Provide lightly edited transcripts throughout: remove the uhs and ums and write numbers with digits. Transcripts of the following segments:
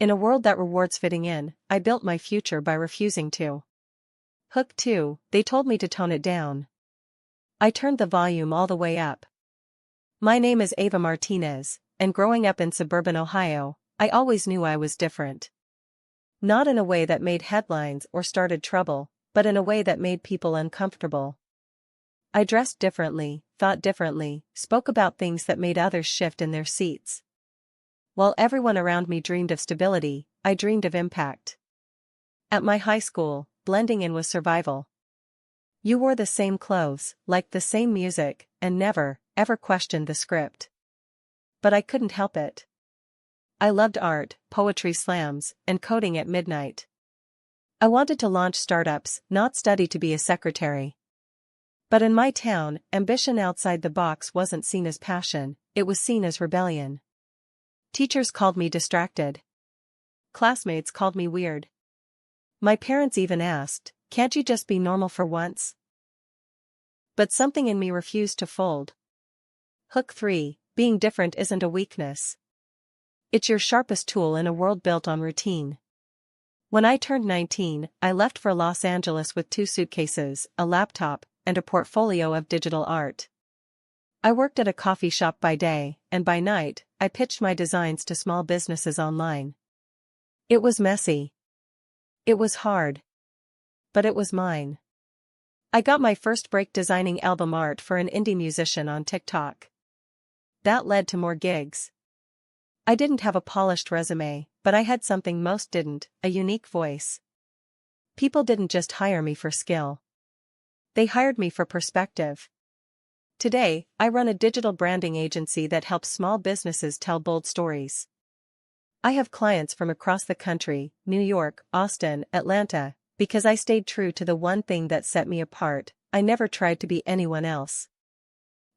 In a world that rewards fitting in, I built my future by refusing to. Hook 2, they told me to tone it down. I turned the volume all the way up. My name is Ava Martinez, and growing up in suburban Ohio, I always knew I was different. Not in a way that made headlines or started trouble, but in a way that made people uncomfortable. I dressed differently, thought differently, spoke about things that made others shift in their seats. While everyone around me dreamed of stability, I dreamed of impact. At my high school, blending in was survival. You wore the same clothes, liked the same music, and never, ever questioned the script. But I couldn't help it. I loved art, poetry slams, and coding at midnight. I wanted to launch startups, not study to be a secretary. But in my town, ambition outside the box wasn't seen as passion, it was seen as rebellion. Teachers called me distracted. Classmates called me weird. My parents even asked, "Can't you just be normal for once?" But something in me refused to fold. Hook 3, being different isn't a weakness. It's your sharpest tool in a world built on routine. When I turned 19, I left for Los Angeles with 2 suitcases, a laptop, and a portfolio of digital art. I worked at a coffee shop by day, and by night, I pitched my designs to small businesses online. It was messy. It was hard. But it was mine. I got my first break designing album art for an indie musician on TikTok. That led to more gigs. I didn't have a polished resume, but I had something most didn't, a unique voice. People didn't just hire me for skill. They hired me for perspective. Today, I run a digital branding agency that helps small businesses tell bold stories. I have clients from across the country, New York, Austin, Atlanta, because I stayed true to the one thing that set me apart. I never tried to be anyone else.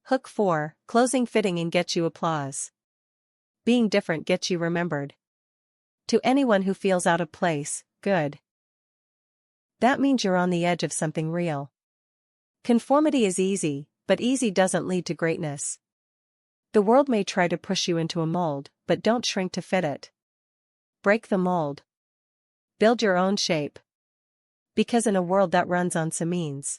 Hook 4, closing fitting in gets you applause. Being different gets you remembered. To anyone who feels out of place, good. That means you're on the edge of something real. Conformity is easy, but easy doesn't lead to greatness. The world may try to push you into a mold, but don't shrink to fit it. Break the mold. Build your own shape. Because in a world that runs on sameness,